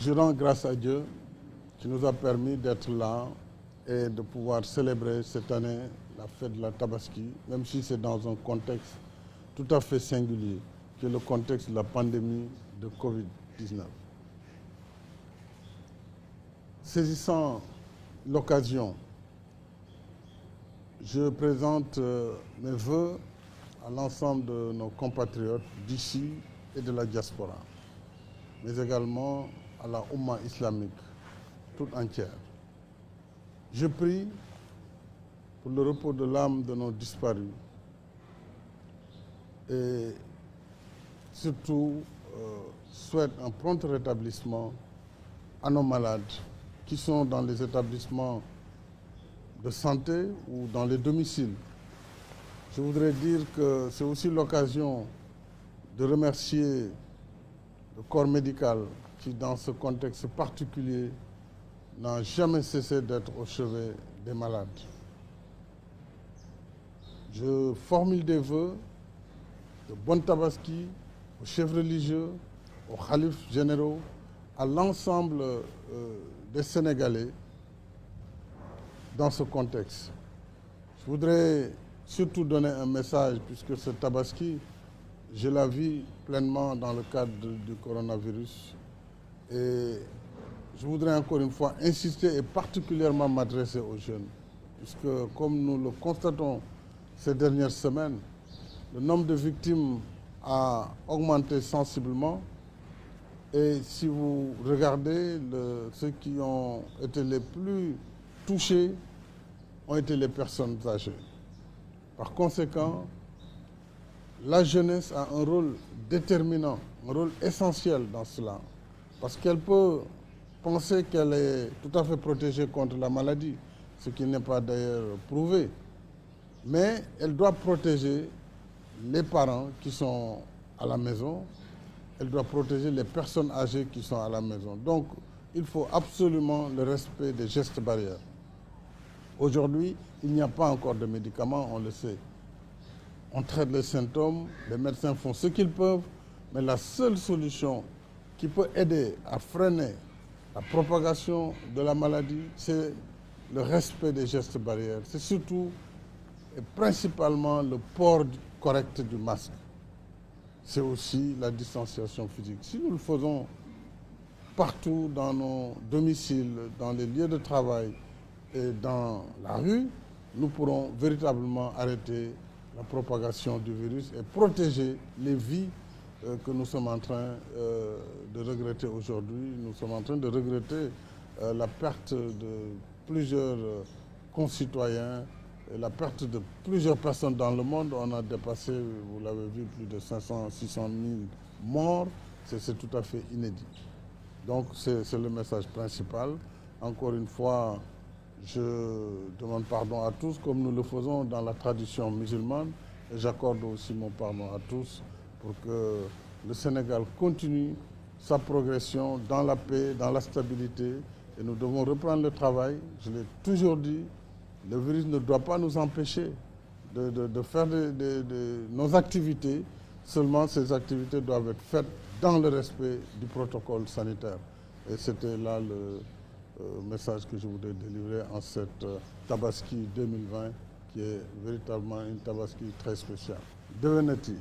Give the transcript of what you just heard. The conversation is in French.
Je rends grâce à Dieu qui nous a permis d'être là et de pouvoir célébrer cette année la fête de la Tabaski, même si c'est dans un contexte tout à fait singulier, qui est le contexte de la pandémie de Covid-19. Saisissant l'occasion, je présente mes vœux à l'ensemble de nos compatriotes d'ici et de la diaspora, mais également à la Oumma islamique toute entière. Je prie pour le repos de l'âme de nos disparus et surtout souhaite un prompt rétablissement à nos malades qui sont dans les établissements de santé ou dans les domiciles. Je voudrais dire que c'est aussi l'occasion de remercier le corps médical qui, dans ce contexte particulier, n'a jamais cessé d'être au chevet des malades. Je formule des vœux de bonne Tabaski aux chefs religieux, aux khalifes généraux, à l'ensemble des Sénégalais dans ce contexte. Je voudrais surtout donner un message, puisque ce Tabaski, je la vis pleinement dans le cadre du coronavirus. Et je voudrais encore une fois insister et particulièrement m'adresser aux jeunes, puisque comme nous le constatons ces dernières semaines, le nombre de victimes a augmenté sensiblement. Et si vous regardez, ceux qui ont été les plus touchés ont été les personnes âgées. Par conséquent, la jeunesse a un rôle déterminant, un rôle essentiel dans cela, parce qu'elle peut penser qu'elle est tout à fait protégée contre la maladie, ce qui n'est pas d'ailleurs prouvé, mais elle doit protéger les parents qui sont à la maison, elle doit protéger les personnes âgées qui sont à la maison. Donc, il faut absolument le respect des gestes barrières. Aujourd'hui, il n'y a pas encore de médicaments, on le sait. On traite les symptômes, les médecins font ce qu'ils peuvent, mais la seule solution qui peut aider à freiner la propagation de la maladie, c'est le respect des gestes barrières. C'est surtout et principalement le port correct du masque. C'est aussi la distanciation physique. Si nous le faisons partout dans nos domiciles, dans les lieux de travail et dans la rue, nous pourrons véritablement arrêter la propagation du virus et protéger les vies que nous sommes en train de regretter aujourd'hui. Nous sommes en train de regretter la perte de plusieurs concitoyens, et la perte de plusieurs personnes dans le monde. On a dépassé, vous l'avez vu, plus de 500, 600 000 morts. C'est tout à fait inédit. Donc c'est le message principal. Encore une fois, je demande pardon à tous, comme nous le faisons dans la tradition musulmane. Et j'accorde aussi mon pardon à tous pour que le Sénégal continue sa progression dans la paix, dans la stabilité. Et nous devons reprendre le travail. Je l'ai toujours dit, le virus ne doit pas nous empêcher de faire nos activités. Seulement, ces activités doivent être faites dans le respect du protocole sanitaire. Et c'était là le message que je voudrais délivrer en cette Tabaski 2020, qui est véritablement une Tabaski très spéciale. Devenez-y.